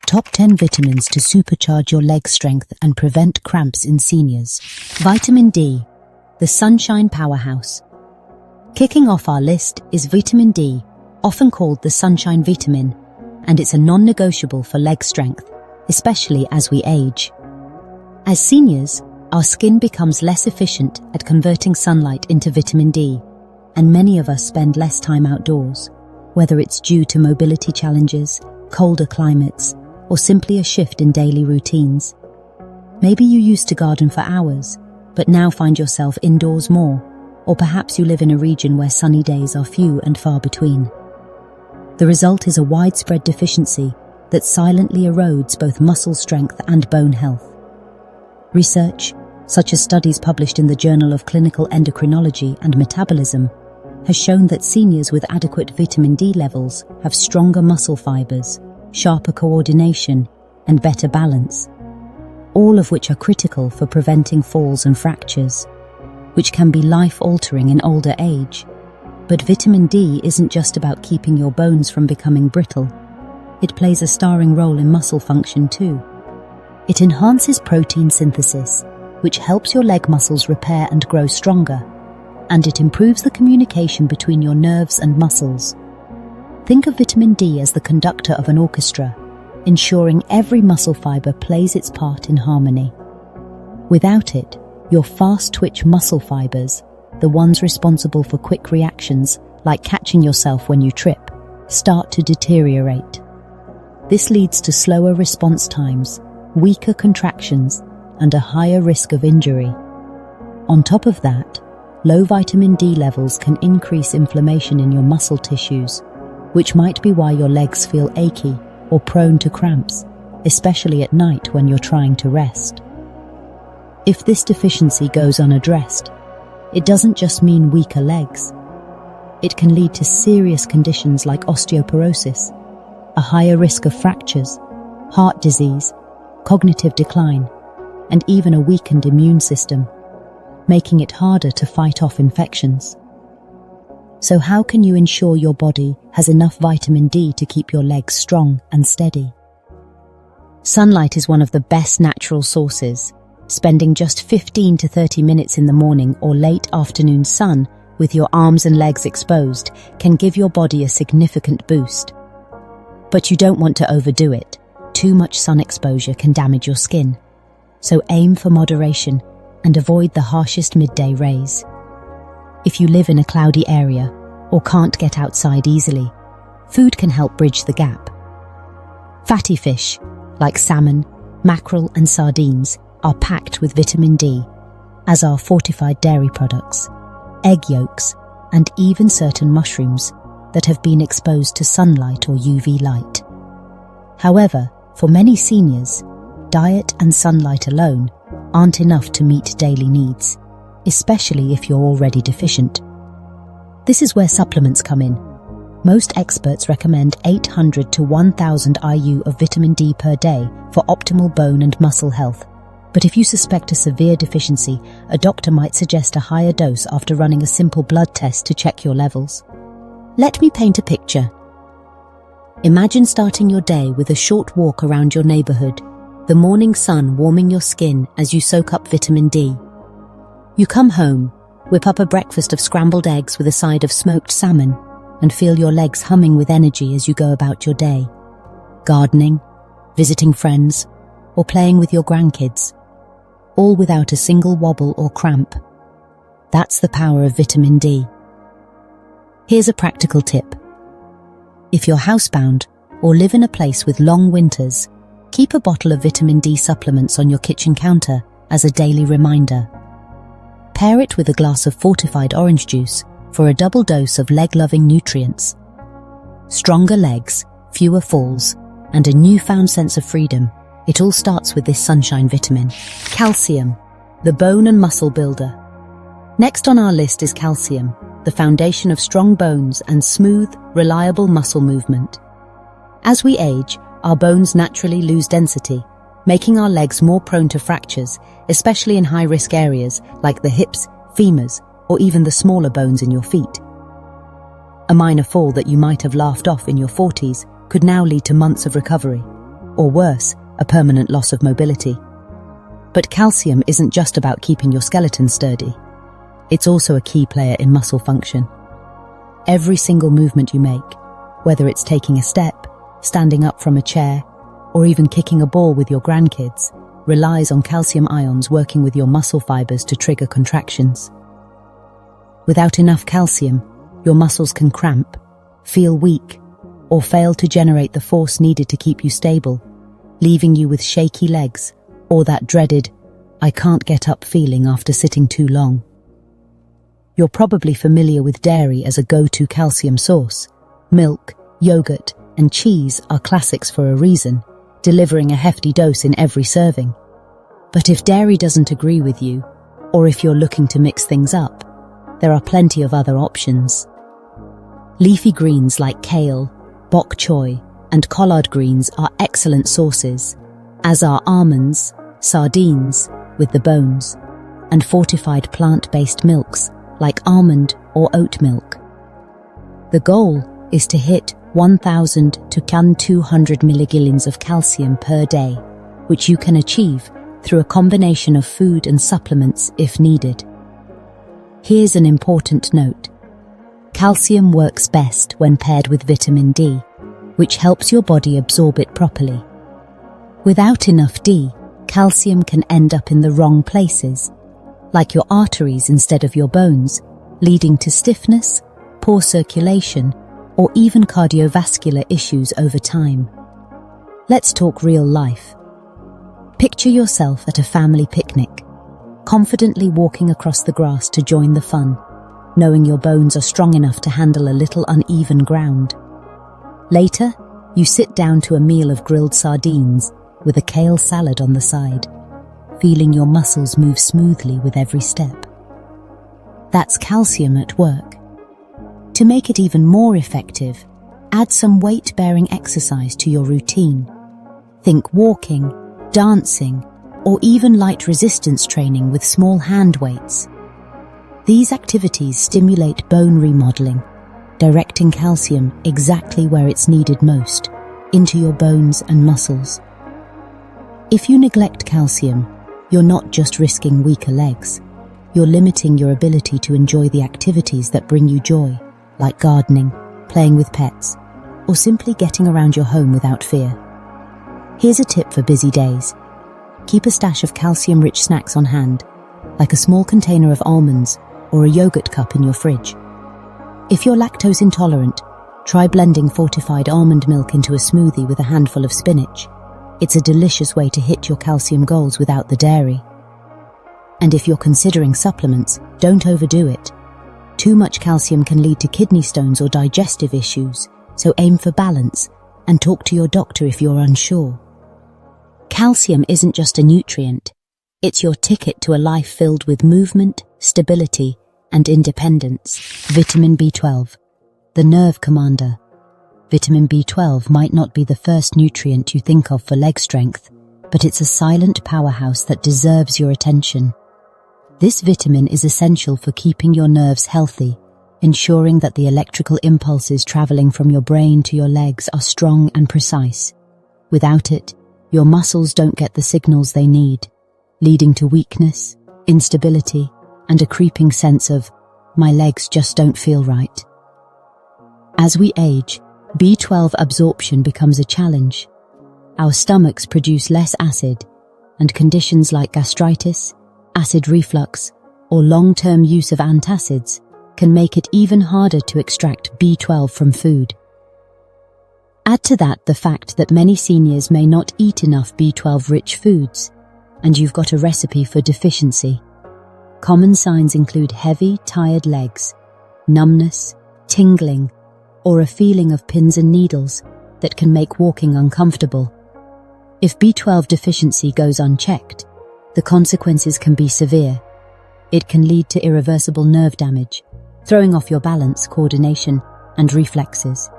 Top 10 vitamins to supercharge your leg strength and prevent cramps in seniors. Vitamin D, the sunshine powerhouse. Kicking off our list is vitamin D, often called the sunshine vitamin, and it's a non-negotiable for leg strength, especially as we age. As seniors, our skin becomes less efficient at converting sunlight into vitamin D, and many of us spend less time outdoors, whether it's due to mobility challenges, colder climates, or simply a shift in daily routines. Maybe you used to garden for hours, but now find yourself indoors more, or perhaps you live in a region where sunny days are few and far between. The result is a widespread deficiency that silently erodes both muscle strength and bone health. Research, such as studies published in the Journal of Clinical Endocrinology and Metabolism, has shown that seniors with adequate vitamin D levels have stronger muscle fibers, sharper coordination, and better balance, all of which are critical for preventing falls and fractures, which can be life-altering in older age. But vitamin D isn't just about keeping your bones from becoming brittle. It plays a starring role in muscle function too. It enhances protein synthesis, which helps your leg muscles repair and grow stronger, and it improves the communication between your nerves and muscles. Think of vitamin D as the conductor of an orchestra, ensuring every muscle fiber plays its part in harmony. Without it, your fast-twitch muscle fibers, the ones responsible for quick reactions like catching yourself when you trip, start to deteriorate. This leads to slower response times, weaker contractions, and a higher risk of injury. On top of that, low vitamin D levels can increase inflammation in your muscle tissues, which might be why your legs feel achy or prone to cramps, especially at night when you're trying to rest. If this deficiency goes unaddressed, it doesn't just mean weaker legs. It can lead to serious conditions like osteoporosis, a higher risk of fractures, heart disease, cognitive decline, and even a weakened immune system, making it harder to fight off infections. So how can you ensure your body has enough vitamin D to keep your legs strong and steady? Sunlight is one of the best natural sources. Spending just 15 to 30 minutes in the morning or late afternoon sun with your arms and legs exposed can give your body a significant boost. But you don't want to overdo it. Too much sun exposure can damage your skin. So aim for moderation and avoid the harshest midday rays. If you live in a cloudy area or can't get outside easily, food can help bridge the gap. Fatty fish, like salmon, mackerel and sardines, are packed with vitamin D, as are fortified dairy products, egg yolks, and even certain mushrooms that have been exposed to sunlight or UV light. However, for many seniors, diet and sunlight alone aren't enough to meet daily needs, especially if you're already deficient. This is where supplements come in. Most experts recommend 800 to 1000 IU of vitamin D per day for optimal bone and muscle health. But if you suspect a severe deficiency, a doctor might suggest a higher dose after running a simple blood test to check your levels. Let me paint a picture. Imagine starting your day with a short walk around your neighborhood, the morning sun warming your skin as you soak up vitamin D. You come home, whip up a breakfast of scrambled eggs with a side of smoked salmon, and feel your legs humming with energy as you go about your day. Gardening, visiting friends, or playing with your grandkids, all without a single wobble or cramp. That's the power of vitamin D. Here's a practical tip. If you're housebound or live in a place with long winters, keep a bottle of vitamin D supplements on your kitchen counter as a daily reminder. Pair it with a glass of fortified orange juice for a double dose of leg-loving nutrients. Stronger legs, fewer falls, and a newfound sense of freedom. It all starts with this sunshine vitamin. Calcium, the bone and muscle builder. Next on our list is calcium, the foundation of strong bones and smooth, reliable muscle movement. As we age, our bones naturally lose density, making our legs more prone to fractures, especially in high-risk areas like the hips, femurs, or even the smaller bones in your feet. A minor fall that you might have laughed off in your 40s could now lead to months of recovery. or worse, a permanent loss of mobility. But calcium isn't just about keeping your skeleton sturdy. It's also a key player in muscle function. Every single movement you make, whether it's taking a step, standing up from a chair, or even kicking a ball with your grandkids, relies on calcium ions working with your muscle fibers to trigger contractions. Without enough calcium, your muscles can cramp, feel weak, or fail to generate the force needed to keep you stable, leaving you with shaky legs or that dreaded, "I can't get up" feeling after sitting too long. You're probably familiar with dairy as a go-to calcium source. Milk, yogurt, and cheese are classics for a reason, delivering a hefty dose in every serving. But if dairy doesn't agree with you, or if you're looking to mix things up, there are plenty of other options. Leafy greens like kale, bok choy, and collard greens are excellent sources, as are almonds, sardines, with the bones, and fortified plant-based milks like almond or oat milk. The goal is to hit 1,000 to 200 milligallons of calcium per day, which you can achieve through a combination of food and supplements if needed. Here's an important note. Calcium works best when paired with vitamin D, which helps your body absorb it properly. Without enough D, calcium can end up in the wrong places, like your arteries instead of your bones, leading to stiffness, poor circulation, or even cardiovascular issues over time. Let's talk real life. Picture yourself at a family picnic, confidently walking across the grass to join the fun, knowing your bones are strong enough to handle a little uneven ground. Later, you sit down to a meal of grilled sardines with a kale salad on the side, feeling your muscles move smoothly with every step. That's calcium at work. To make it even more effective, add some weight-bearing exercise to your routine. Think walking, dancing, or even light resistance training with small hand weights. These activities stimulate bone remodeling, directing calcium exactly where it's needed most, into your bones and muscles. If you neglect calcium, you're not just risking weaker legs, you're limiting your ability to enjoy the activities that bring you joy, like gardening, playing with pets, or simply getting around your home without fear. Here's a tip for busy days. Keep a stash of calcium-rich snacks on hand, like a small container of almonds or a yogurt cup in your fridge. If you're lactose intolerant, try blending fortified almond milk into a smoothie with a handful of spinach. It's a delicious way to hit your calcium goals without the dairy. And if you're considering supplements, don't overdo it. Too much calcium can lead to kidney stones or digestive issues, so aim for balance and talk to your doctor if you're unsure. Calcium isn't just a nutrient. It's your ticket to a life filled with movement, stability, and independence. Vitamin B12, the nerve commander. Vitamin B12 might not be the first nutrient you think of for leg strength, but it's a silent powerhouse that deserves your attention. This vitamin is essential for keeping your nerves healthy, ensuring that the electrical impulses traveling from your brain to your legs are strong and precise. Without it, your muscles don't get the signals they need, leading to weakness, instability, and a creeping sense of, "My legs just don't feel right." As we age, B12 absorption becomes a challenge. Our stomachs produce less acid, and conditions like gastritis, acid reflux, or long-term use of antacids can make it even harder to extract B12 from food. Add to that the fact that many seniors may not eat enough B12-rich foods, and you've got a recipe for deficiency. Common signs include heavy, tired legs, numbness, tingling, or a feeling of pins and needles that can make walking uncomfortable. If B12 deficiency goes unchecked, the consequences can be severe. It can lead to irreversible nerve damage, throwing off your balance, coordination, and reflexes.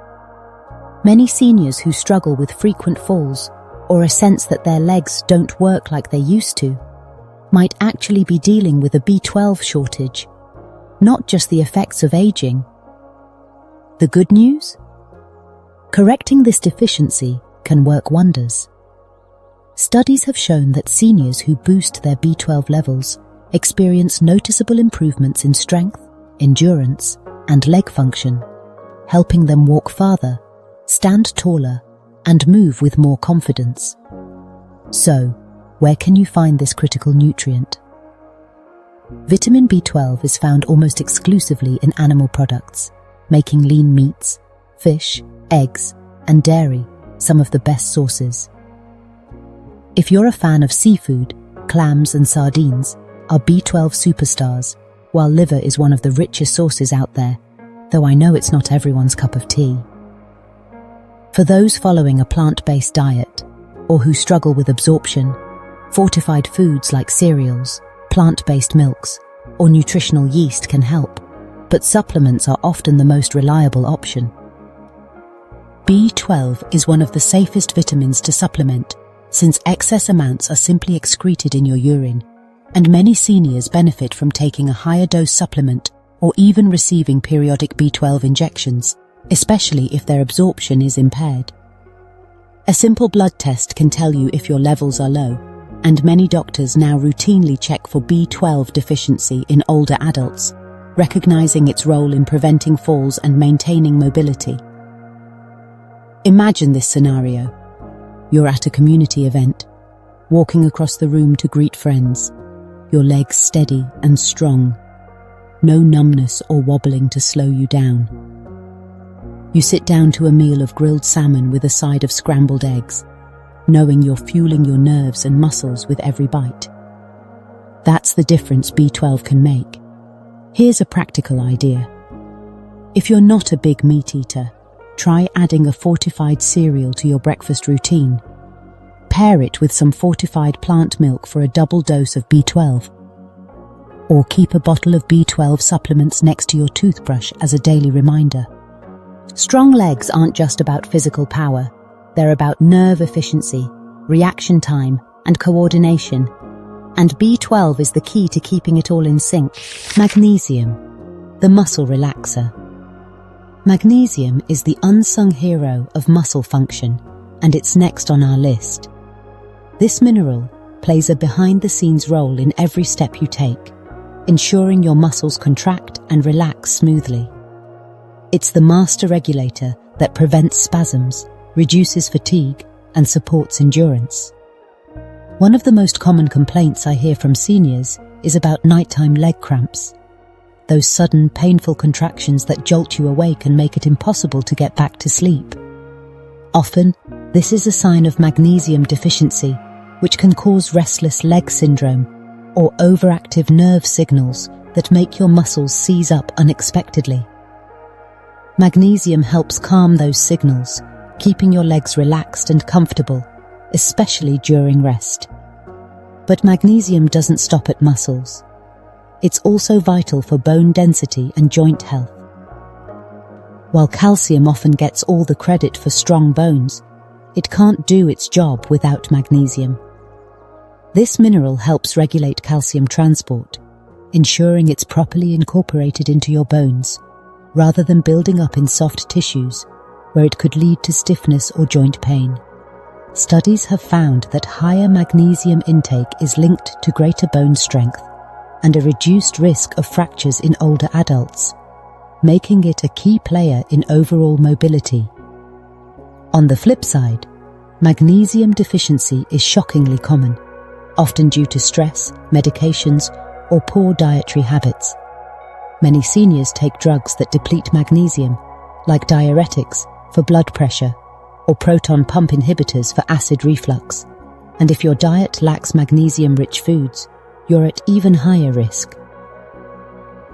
Many seniors who struggle with frequent falls or a sense that their legs don't work like they used to might actually be dealing with a B12 shortage, not just the effects of aging. The good news? Correcting this deficiency can work wonders. Studies have shown that seniors who boost their B12 levels experience noticeable improvements in strength, endurance, and leg function, helping them walk farther, stand taller, and move with more confidence. So, where can you find this critical nutrient? Vitamin B12 is found almost exclusively in animal products, making lean meats, fish, eggs, and dairy some of the best sources. If you're a fan of seafood, clams and sardines are B12 superstars, while liver is one of the richest sources out there, though I know it's not everyone's cup of tea. For those following a plant-based diet, or who struggle with absorption, fortified foods like cereals, plant-based milks, or nutritional yeast can help, but supplements are often the most reliable option. B12 is one of the safest vitamins to supplement, since excess amounts are simply excreted in your urine, and many seniors benefit from taking a higher dose supplement or even receiving periodic B12 injections, especially if their absorption is impaired. A simple blood test can tell you if your levels are low, and many doctors now routinely check for B12 deficiency in older adults, recognizing its role in preventing falls and maintaining mobility. Imagine this scenario. You're at a community event, walking across the room to greet friends, your legs steady and strong, no numbness or wobbling to slow you down. You sit down to a meal of grilled salmon with a side of scrambled eggs, knowing you're fueling your nerves and muscles with every bite. That's the difference B12 can make. Here's a practical idea. If you're not a big meat eater, try adding a fortified cereal to your breakfast routine. Pair it with some fortified plant milk for a double dose of B12. Or keep a bottle of B12 supplements next to your toothbrush as a daily reminder. Strong legs aren't just about physical power. They're about nerve efficiency, reaction time, and coordination. And B12 is the key to keeping it all in sync. Magnesium, the muscle relaxer. Magnesium is the unsung hero of muscle function, and it's next on our list. This mineral plays a behind-the-scenes role in every step you take, ensuring your muscles contract and relax smoothly. It's the master regulator that prevents spasms, reduces fatigue, and supports endurance. One of the most common complaints I hear from seniors is about nighttime leg cramps. Those sudden, painful contractions that jolt you awake and make it impossible to get back to sleep. Often, this is a sign of magnesium deficiency, which can cause restless leg syndrome or overactive nerve signals that make your muscles seize up unexpectedly. Magnesium helps calm those signals, keeping your legs relaxed and comfortable, especially during rest. But magnesium doesn't stop at muscles. It's also vital for bone density and joint health. While calcium often gets all the credit for strong bones, it can't do its job without magnesium. This mineral helps regulate calcium transport, ensuring it's properly incorporated into your bones, rather than building up in soft tissues, where it could lead to stiffness or joint pain. Studies have found that higher magnesium intake is linked to greater bone strength and a reduced risk of fractures in older adults, making it a key player in overall mobility. On the flip side, magnesium deficiency is shockingly common, often due to stress, medications, or poor dietary habits. Many seniors take drugs that deplete magnesium, like diuretics for blood pressure or proton pump inhibitors for acid reflux. And if your diet lacks magnesium-rich foods, you're at even higher risk.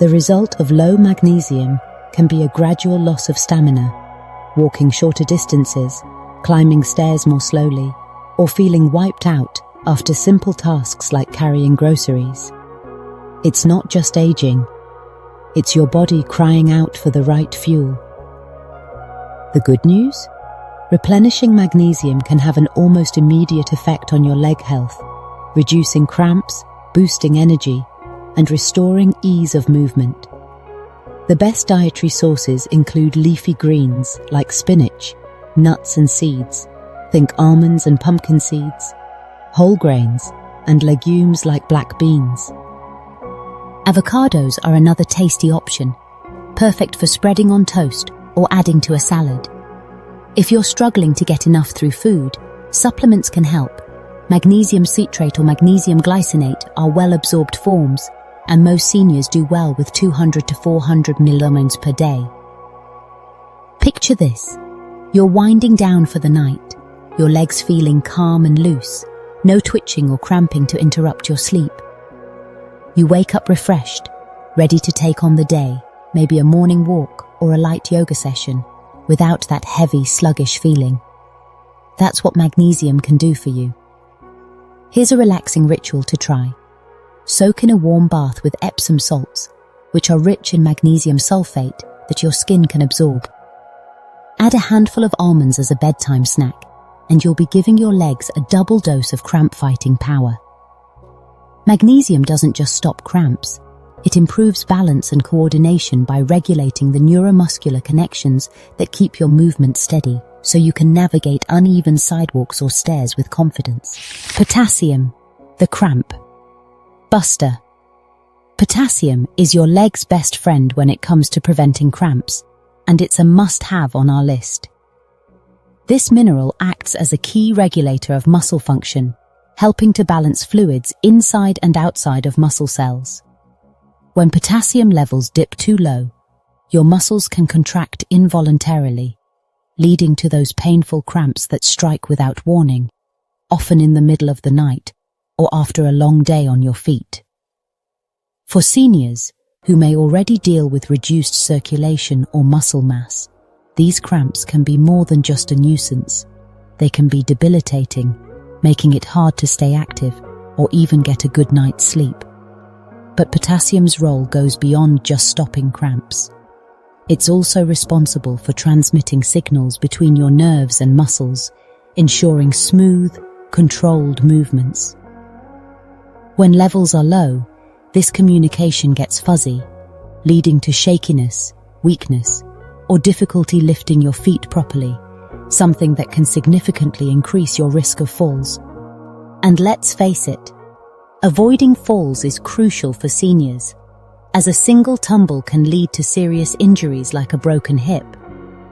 The result of low magnesium can be a gradual loss of stamina, walking shorter distances, climbing stairs more slowly, or feeling wiped out after simple tasks like carrying groceries. It's not just aging, it's your body crying out for the right fuel. The good news? Replenishing magnesium can have an almost immediate effect on your leg health, reducing cramps, boosting energy, and restoring ease of movement. The best dietary sources include leafy greens like spinach, nuts and seeds, think almonds and pumpkin seeds, whole grains, and legumes like black beans. Avocados are another tasty option, perfect for spreading on toast or adding to a salad. If you're struggling to get enough through food, supplements can help. Magnesium citrate or magnesium glycinate are well-absorbed forms, and most seniors do well with 200 to 400 milligrams per day. Picture this. You're winding down for the night, your legs feeling calm and loose, no twitching or cramping to interrupt your sleep. You wake up refreshed, ready to take on the day, maybe a morning walk or a light yoga session, without that heavy, sluggish feeling. That's what magnesium can do for you. Here's a relaxing ritual to try. Soak in a warm bath with Epsom salts, which are rich in magnesium sulfate that your skin can absorb. Add a handful of almonds as a bedtime snack, and you'll be giving your legs a double dose of cramp-fighting power. Magnesium doesn't just stop cramps. It improves balance and coordination by regulating the neuromuscular connections that keep your movement steady, so you can navigate uneven sidewalks or stairs with confidence. Potassium, the cramp buster. Potassium is your leg's best friend when it comes to preventing cramps, and it's a must-have on our list. This mineral acts as a key regulator of muscle function, helping to balance fluids inside and outside of muscle cells. When potassium levels dip too low, your muscles can contract involuntarily, leading to those painful cramps that strike without warning, often in the middle of the night or after a long day on your feet. For seniors, who may already deal with reduced circulation or muscle mass, these cramps can be more than just a nuisance. They can be debilitating, making it hard to stay active or even get a good night's sleep. But potassium's role goes beyond just stopping cramps. It's also responsible for transmitting signals between your nerves and muscles, ensuring smooth, controlled movements. When levels are low, this communication gets fuzzy, leading to shakiness, weakness, or difficulty lifting your feet properly, something that can significantly increase your risk of falls. And let's face it, avoiding falls is crucial for seniors, as a single tumble can lead to serious injuries like a broken hip,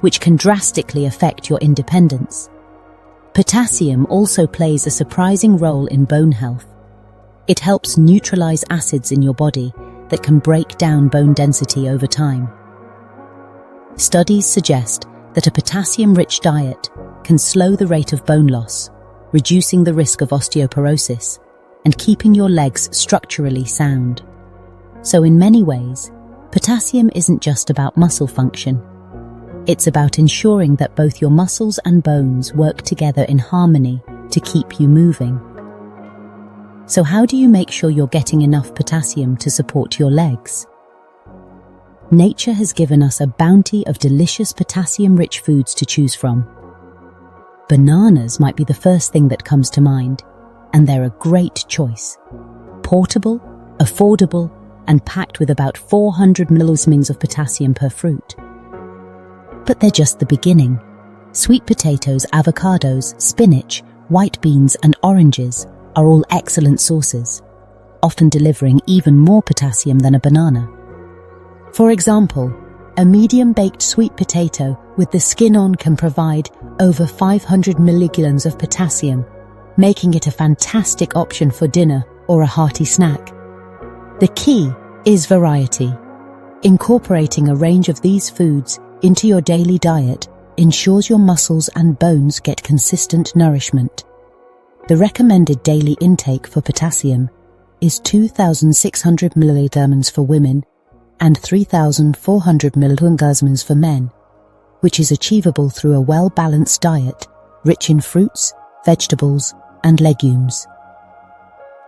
which can drastically affect your independence. Potassium also plays a surprising role in bone health. It helps neutralize acids in your body that can break down bone density over time. Studies suggest that a potassium-rich diet can slow the rate of bone loss, reducing the risk of osteoporosis, and keeping your legs structurally sound. So in many ways, potassium isn't just about muscle function. It's about ensuring that both your muscles and bones work together in harmony to keep you moving. So how do you make sure you're getting enough potassium to support your legs? Nature has given us a bounty of delicious potassium-rich foods to choose from. Bananas might be the first thing that comes to mind, and they're a great choice. Portable, affordable, and packed with about 400 milligrams of potassium per fruit. But they're just the beginning. Sweet potatoes, avocados, spinach, white beans, and oranges are all excellent sources, often delivering even more potassium than a banana. For example, a medium-baked sweet potato with the skin on can provide over 500 milligrams of potassium, making it a fantastic option for dinner or a hearty snack. The key is variety. Incorporating a range of these foods into your daily diet ensures your muscles and bones get consistent nourishment. The recommended daily intake for potassium is 2,600 milligrams for women and 3,400 milligrams for men, which is achievable through a well-balanced diet rich in fruits, vegetables, and legumes.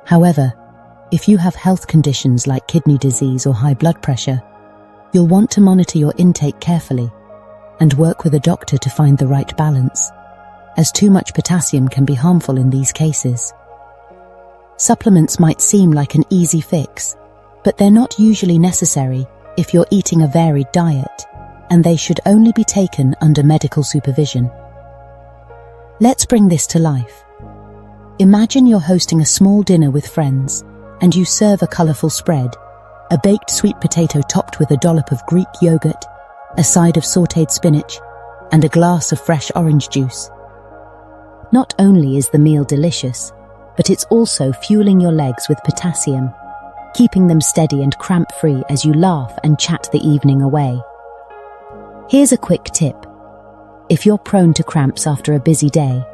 However, if you have health conditions like kidney disease or high blood pressure, you'll want to monitor your intake carefully and work with a doctor to find the right balance, as too much potassium can be harmful in these cases. Supplements might seem like an easy fix, but they're not usually necessary if you're eating a varied diet, and they should only be taken under medical supervision. Let's bring this to life. Imagine you're hosting a small dinner with friends, and you serve a colourful spread: a baked sweet potato topped with a dollop of Greek yogurt, a side of sautéed spinach, and a glass of fresh orange juice. Not only is the meal delicious, but it's also fueling your legs with potassium, keeping them steady and cramp-free as you laugh and chat the evening away. Here's a quick tip. If you're prone to cramps after a busy day,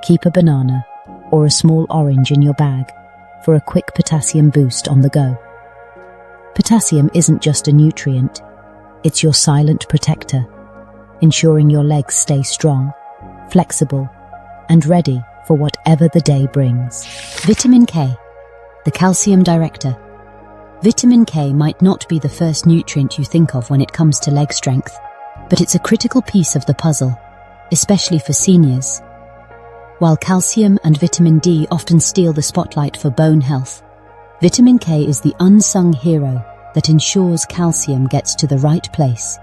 keep a banana or a small orange in your bag for a quick potassium boost on the go. Potassium isn't just a nutrient, it's your silent protector, ensuring your legs stay strong, flexible, and ready for whatever the day brings. Vitamin K, the calcium director. Vitamin K might not be the first nutrient you think of when it comes to leg strength, but it's a critical piece of the puzzle, especially for seniors. While calcium and vitamin D often steal the spotlight for bone health, vitamin K is the unsung hero that ensures calcium gets to the right place,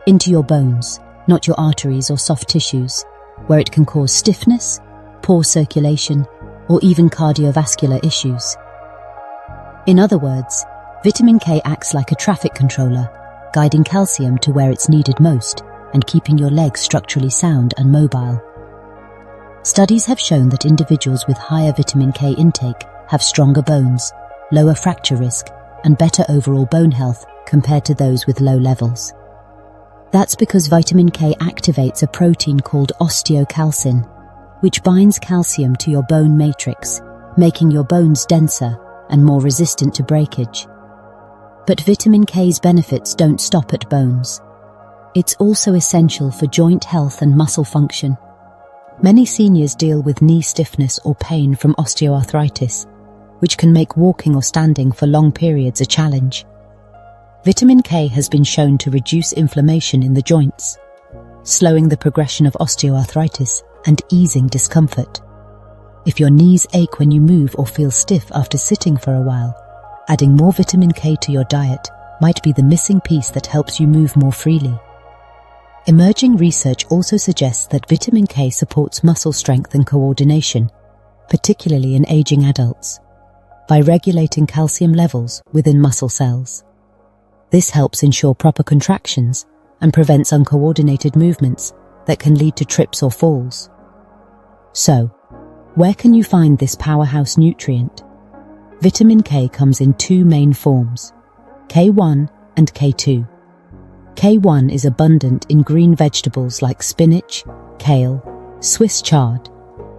into your bones, not your arteries or soft tissues, where it can cause stiffness, poor circulation, or even cardiovascular issues. In other words, vitamin K acts like a traffic controller, guiding calcium to where it's needed most and keeping your legs structurally sound and mobile. Studies have shown that individuals with higher vitamin K intake have stronger bones, lower fracture risk, and better overall bone health compared to those with low levels. That's because vitamin K activates a protein called osteocalcin, which binds calcium to your bone matrix, making your bones denser and more resistant to breakage. But vitamin K's benefits don't stop at bones. It's also essential for joint health and muscle function. Many seniors deal with knee stiffness or pain from osteoarthritis, which can make walking or standing for long periods a challenge. Vitamin K has been shown to reduce inflammation in the joints, slowing the progression of osteoarthritis and easing discomfort. If your knees ache when you move or feel stiff after sitting for a while, adding more vitamin K to your diet might be the missing piece that helps you move more freely. Emerging research also suggests that vitamin K supports muscle strength and coordination, particularly in aging adults, by regulating calcium levels within muscle cells. This helps ensure proper contractions and prevents uncoordinated movements that can lead to trips or falls. So, where can you find this powerhouse nutrient? Vitamin K comes in two main forms, K1 and K2. K1 is abundant in green vegetables like spinach, kale, Swiss chard,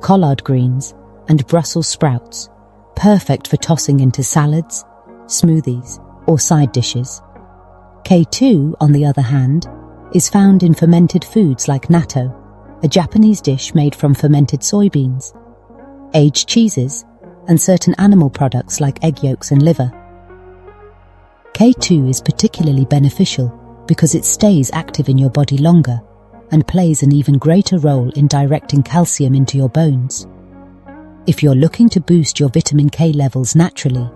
collard greens, and Brussels sprouts, perfect for tossing into salads, smoothies, or side dishes. K2, on the other hand, is found in fermented foods like natto, a Japanese dish made from fermented soybeans, aged cheeses, and certain animal products like egg yolks and liver. K2 is particularly beneficial because it stays active in your body longer and plays an even greater role in directing calcium into your bones. If you're looking to boost your vitamin K levels naturally,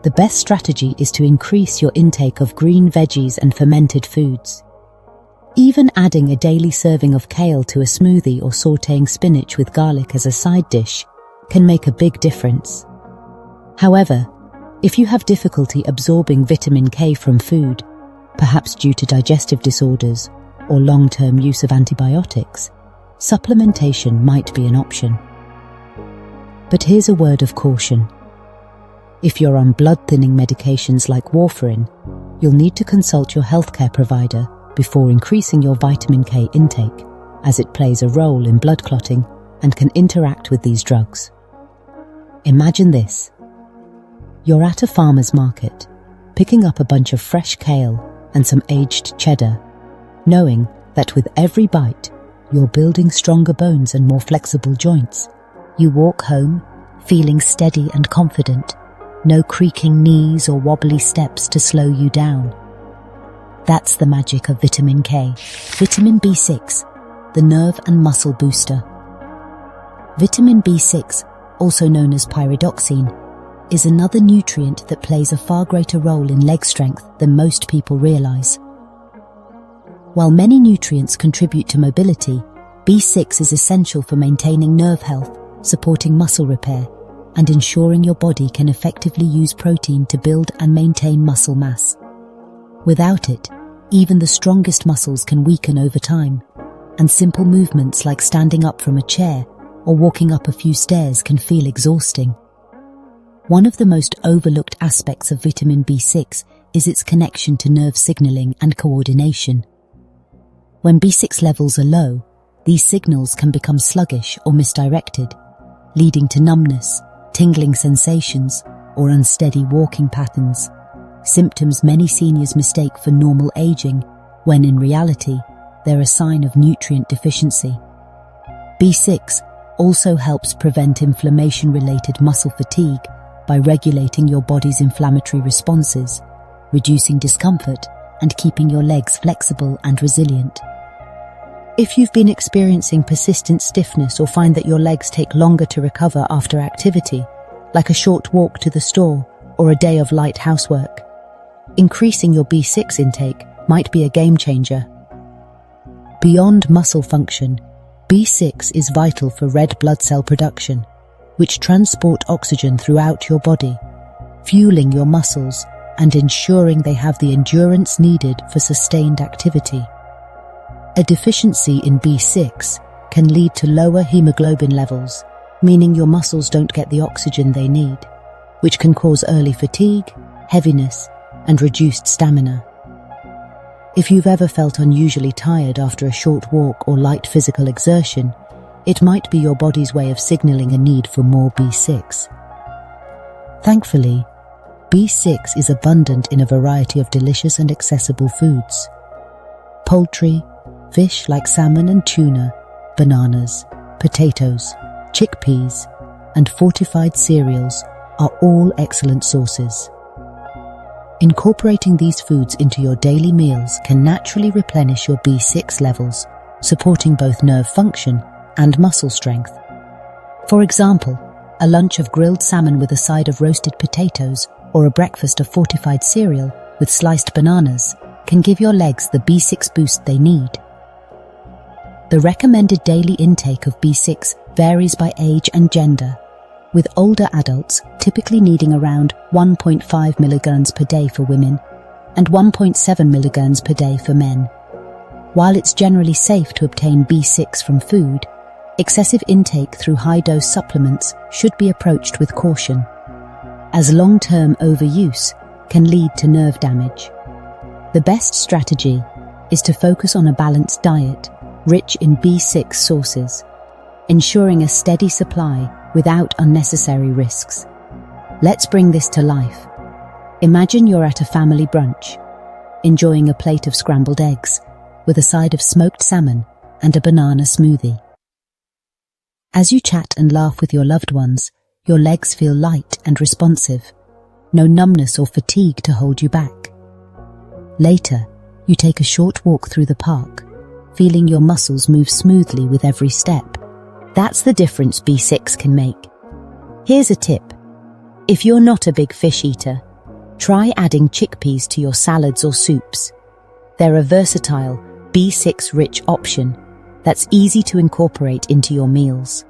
the best strategy is to increase your intake of green veggies and fermented foods. Even adding a daily serving of kale to a smoothie or sautéing spinach with garlic as a side dish can make a big difference. However, if you have difficulty absorbing vitamin K from food, perhaps due to digestive disorders or long-term use of antibiotics, supplementation might be an option. But here's a word of caution. If you're on blood-thinning medications like warfarin, you'll need to consult your healthcare provider before increasing your vitamin K intake, as it plays a role in blood clotting and can interact with these drugs. Imagine this. You're at a farmer's market, picking up a bunch of fresh kale and some aged cheddar, knowing that with every bite, you're building stronger bones and more flexible joints. You walk home, feeling steady and confident, no creaking knees or wobbly steps to slow you down. That's the magic of vitamin K. Vitamin B6, the nerve and muscle booster. Vitamin B6, also known as pyridoxine, is another nutrient that plays a far greater role in leg strength than most people realize. While many nutrients contribute to mobility, B6 is essential for maintaining nerve health, supporting muscle repair and ensuring your body can effectively use protein to build and maintain muscle mass. Without it, even the strongest muscles can weaken over time, and simple movements like standing up from a chair or walking up a few stairs can feel exhausting. One of the most overlooked aspects of vitamin B6 is its connection to nerve signaling and coordination. When B6 levels are low, these signals can become sluggish or misdirected, leading to numbness, tingling sensations, or unsteady walking patterns, symptoms many seniors mistake for normal aging, when in reality, they're a sign of nutrient deficiency. B6 also helps prevent inflammation-related muscle fatigue by regulating your body's inflammatory responses, reducing discomfort, and keeping your legs flexible and resilient. If you've been experiencing persistent stiffness or find that your legs take longer to recover after activity, like a short walk to the store or a day of light housework, increasing your B6 intake might be a game changer. Beyond muscle function, B6 is vital for red blood cell production, which transport oxygen throughout your body, fueling your muscles and ensuring they have the endurance needed for sustained activity. A deficiency in B6 can lead to lower hemoglobin levels, meaning your muscles don't get the oxygen they need, which can cause early fatigue, heaviness, and reduced stamina. If you've ever felt unusually tired after a short walk or light physical exertion, it might be your body's way of signaling a need for more B6. Thankfully, B6 is abundant in a variety of delicious and accessible foods. Poultry, fish like salmon and tuna, bananas, potatoes, chickpeas, and fortified cereals are all excellent sources. Incorporating these foods into your daily meals can naturally replenish your B6 levels, supporting both nerve function and muscle strength. For example, a lunch of grilled salmon with a side of roasted potatoes or a breakfast of fortified cereal with sliced bananas can give your legs the B6 boost they need. The recommended daily intake of B6 varies by age and gender, with older adults typically needing around 1.5 milligrams per day for women and 1.7 milligrams per day for men. While it's generally safe to obtain B6 from food, excessive intake through high-dose supplements should be approached with caution, as long-term overuse can lead to nerve damage. The best strategy is to focus on a balanced diet rich in B6 sources, ensuring a steady supply without unnecessary risks. Let's bring this to life. Imagine you're at a family brunch, enjoying a plate of scrambled eggs with a side of smoked salmon and a banana smoothie. As you chat and laugh with your loved ones, your legs feel light and responsive, no numbness or fatigue to hold you back. Later, you take a short walk through the park, feeling your muscles move smoothly with every step. That's the difference B6 can make. Here's a tip. If you're not a big fish eater, try adding chickpeas to your salads or soups. They're a versatile, B6-rich option that's easy to incorporate into your meals.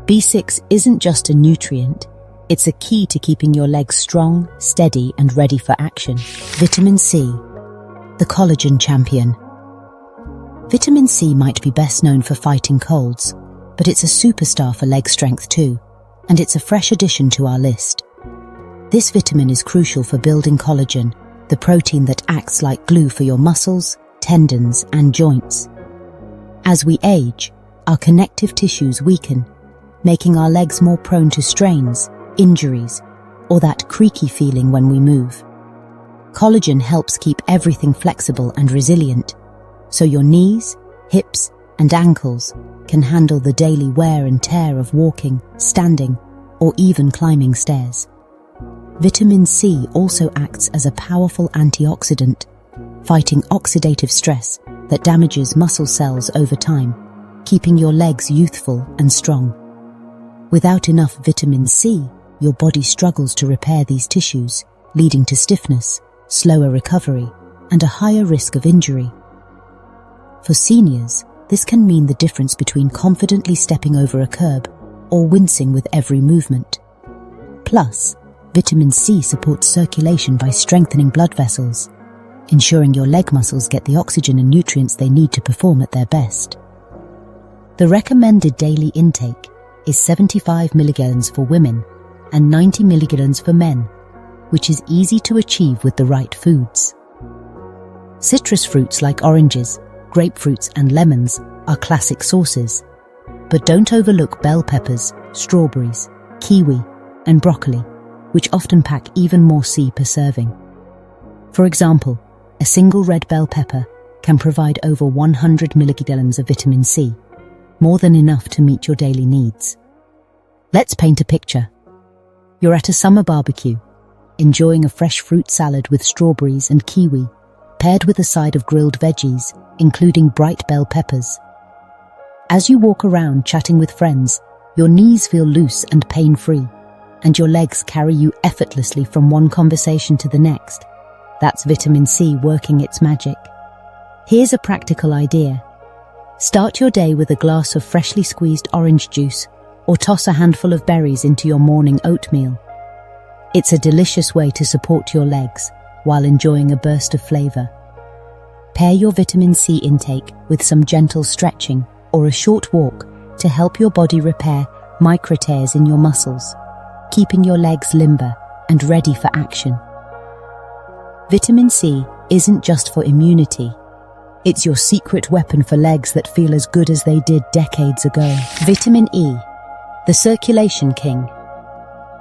B6 isn't just a nutrient, it's a key to keeping your legs strong, steady, and ready for action. Vitamin C, the collagen champion. Vitamin C might be best known for fighting colds, but it's a superstar for leg strength too, and it's a fresh addition to our list. This vitamin is crucial for building collagen, the protein that acts like glue for your muscles, tendons, and joints. As we age, our connective tissues weaken, making our legs more prone to strains, injuries, or that creaky feeling when we move. Collagen helps keep everything flexible and resilient, so your knees, hips, and ankles can handle the daily wear and tear of walking, standing, or even climbing stairs. Vitamin C also acts as a powerful antioxidant, fighting oxidative stress that damages muscle cells over time, keeping your legs youthful and strong. Without enough vitamin C, your body struggles to repair these tissues, leading to stiffness, slower recovery, and a higher risk of injury. For seniors, this can mean the difference between confidently stepping over a curb or wincing with every movement. Plus, vitamin C supports circulation by strengthening blood vessels, ensuring your leg muscles get the oxygen and nutrients they need to perform at their best. The recommended daily intake is 75 milligrams for women and 90 milligrams for men, which is easy to achieve with the right foods. Citrus fruits like oranges, grapefruits and lemons are classic sources, but don't overlook bell peppers, strawberries, kiwi and broccoli, which often pack even more C per serving. For example, a single red bell pepper can provide over 100 milligrams of vitamin C, more than enough to meet your daily needs. Let's paint a picture. You're at a summer barbecue, enjoying a fresh fruit salad with strawberries and kiwi, paired with a side of grilled veggies, including bright bell peppers. As you walk around chatting with friends, your knees feel loose and pain-free, and your legs carry you effortlessly from one conversation to the next. That's vitamin C working its magic. Here's a practical idea. Start your day with a glass of freshly squeezed orange juice, or toss a handful of berries into your morning oatmeal. It's a delicious way to support your legs while enjoying a burst of flavor. Pair your vitamin C intake with some gentle stretching or a short walk to help your body repair micro tears in your muscles, keeping your legs limber and ready for action. Vitamin C isn't just for immunity. It's your secret weapon for legs that feel as good as they did decades ago. Vitamin E, the circulation king.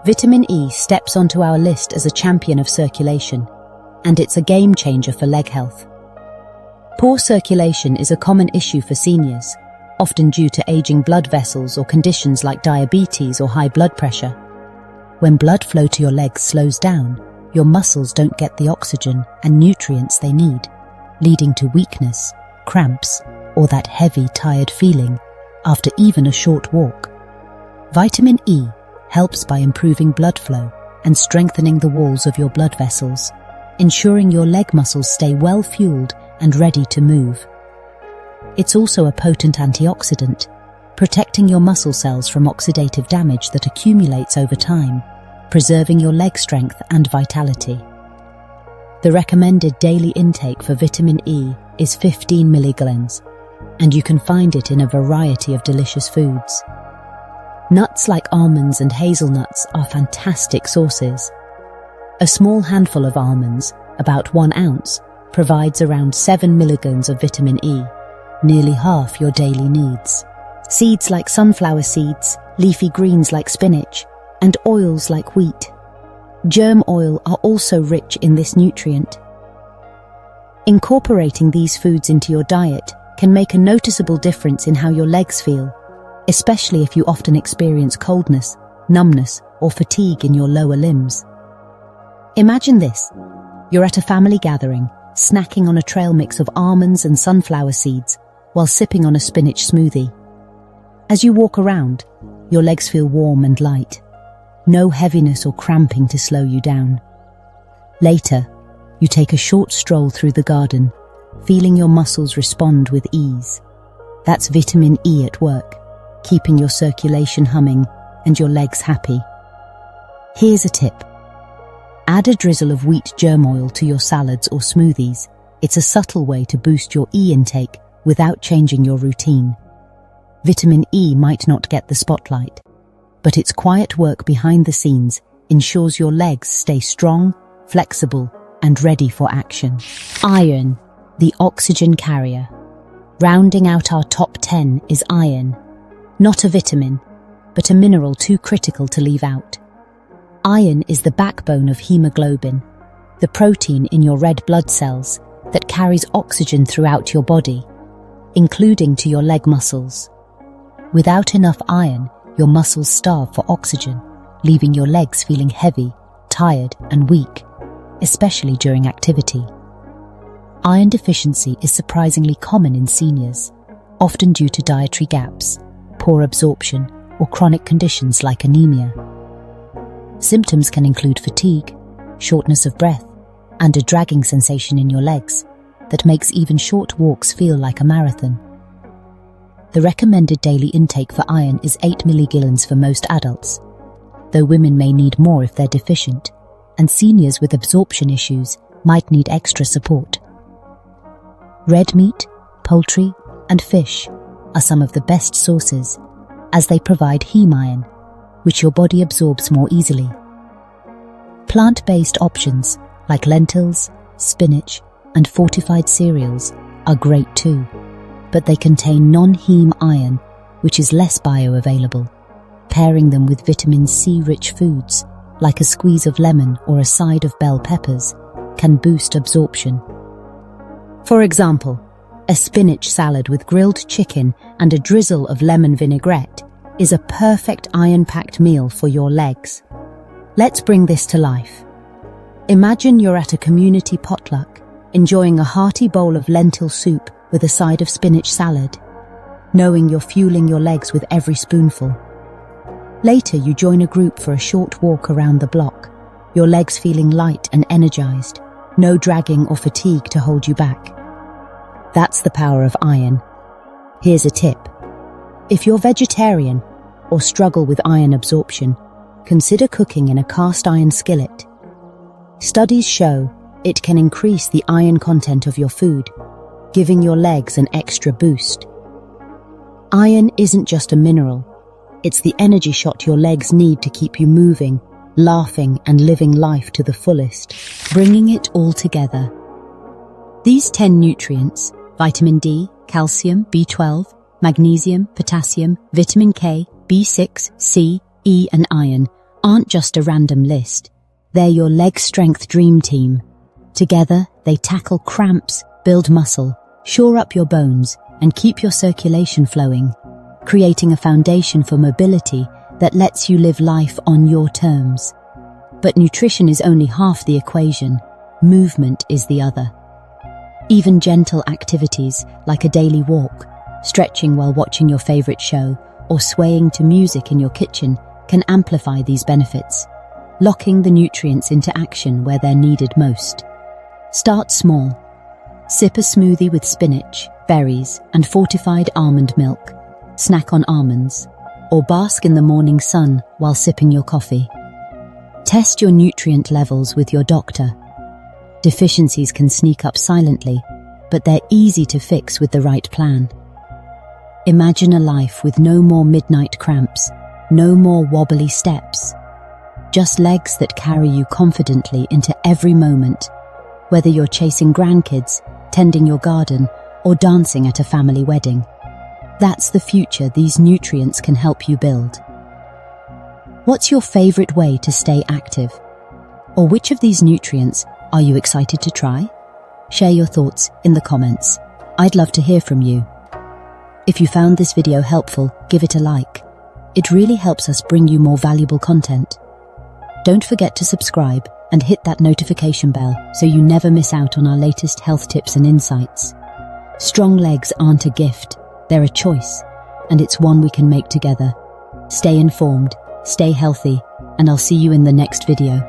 Vitamin E steps onto our list as a champion of circulation, and it's a game changer for leg health. Poor circulation is a common issue for seniors, often due to aging blood vessels or conditions like diabetes or high blood pressure. When blood flow to your legs slows down, your muscles don't get the oxygen and nutrients they need, leading to weakness, cramps, or that heavy, tired feeling after even a short walk. Vitamin E helps by improving blood flow and strengthening the walls of your blood vessels, ensuring your leg muscles stay well fueled and ready to move. It's also a potent antioxidant, protecting your muscle cells from oxidative damage that accumulates over time, preserving your leg strength and vitality. The recommended daily intake for vitamin E is 15 milligrams, and you can find it in a variety of delicious foods. Nuts like almonds and hazelnuts are fantastic sources. A small handful of almonds, about 1 ounce, provides around 7 milligrams of vitamin E, nearly half your daily needs. Seeds like sunflower seeds, leafy greens like spinach, and oils like wheat, germ oil are also rich in this nutrient. Incorporating these foods into your diet can make a noticeable difference in how your legs feel, especially if you often experience coldness, numbness, or fatigue in your lower limbs. Imagine this. You're at a family gathering, snacking on a trail mix of almonds and sunflower seeds while sipping on a spinach smoothie. As you walk around, your legs feel warm and light. No heaviness or cramping to slow you down. Later, you take a short stroll through the garden, feeling your muscles respond with ease. That's vitamin E at work, keeping your circulation humming and your legs happy. Here's a tip. Add a drizzle of wheat germ oil to your salads or smoothies. It's a subtle way to boost your E intake without changing your routine. Vitamin E might not get the spotlight, but its quiet work behind the scenes ensures your legs stay strong, flexible, and ready for action. Iron, the oxygen carrier. Rounding out our top 10 is iron. Not a vitamin, but a mineral too critical to leave out. Iron is the backbone of hemoglobin, the protein in your red blood cells that carries oxygen throughout your body, including to your leg muscles. Without enough iron, your muscles starve for oxygen, leaving your legs feeling heavy, tired, and weak, especially during activity. Iron deficiency is surprisingly common in seniors, often due to dietary gaps, poor absorption, or chronic conditions like anemia. Symptoms can include fatigue, shortness of breath, and a dragging sensation in your legs that makes even short walks feel like a marathon. The recommended daily intake for iron is 8 milligallons for most adults, though women may need more if they're deficient, and seniors with absorption issues might need extra support. Red meat, poultry, and fish are some of the best sources, as they provide heme iron, which your body absorbs more easily. Plant-based options like lentils, spinach, and fortified cereals are great too, but they contain non-heme iron, which is less bioavailable. Pairing them with vitamin C-rich foods, like a squeeze of lemon or a side of bell peppers, can boost absorption. For example, a spinach salad with grilled chicken and a drizzle of lemon vinaigrette is a perfect iron-packed meal for your legs. Let's bring this to life. Imagine you're at a community potluck, enjoying a hearty bowl of lentil soup with a side of spinach salad, knowing you're fueling your legs with every spoonful. Later, you join a group for a short walk around the block, your legs feeling light and energized, no dragging or fatigue to hold you back. That's the power of iron. Here's a tip. If you're vegetarian or struggle with iron absorption, consider cooking in a cast iron skillet. Studies show it can increase the iron content of your food, giving your legs an extra boost. Iron isn't just a mineral, it's the energy shot your legs need to keep you moving, laughing, and living life to the fullest, bringing it all together. These 10 nutrients, vitamin D, calcium, B12, magnesium, potassium, vitamin K, B6, C, E, and iron, aren't just a random list. They're your leg strength dream team. Together, they tackle cramps, build muscle, shore up your bones, and keep your circulation flowing, creating a foundation for mobility that lets you live life on your terms. But nutrition is only half the equation. Movement is the other. Even gentle activities like a daily walk, stretching while watching your favorite show, or swaying to music in your kitchen can amplify these benefits, locking the nutrients into action where they're needed most. Start small. Sip a smoothie with spinach, berries, and fortified almond milk. Snack on almonds, or bask in the morning sun while sipping your coffee. Test your nutrient levels with your doctor. Deficiencies can sneak up silently, but they're easy to fix with the right plan. Imagine a life with no more midnight cramps, no more wobbly steps. Just legs that carry you confidently into every moment, whether you're chasing grandkids, tending your garden, or dancing at a family wedding. That's the future these nutrients can help you build. What's your favorite way to stay active? Or which of these nutrients are you excited to try? Share your thoughts in the comments. I'd love to hear from you. If you found this video helpful, give it a like. It really helps us bring you more valuable content. Don't forget to subscribe and hit that notification bell so you never miss out on our latest health tips and insights. Strong legs aren't a gift, they're a choice, and it's one we can make together. Stay informed, stay healthy, and I'll see you in the next video.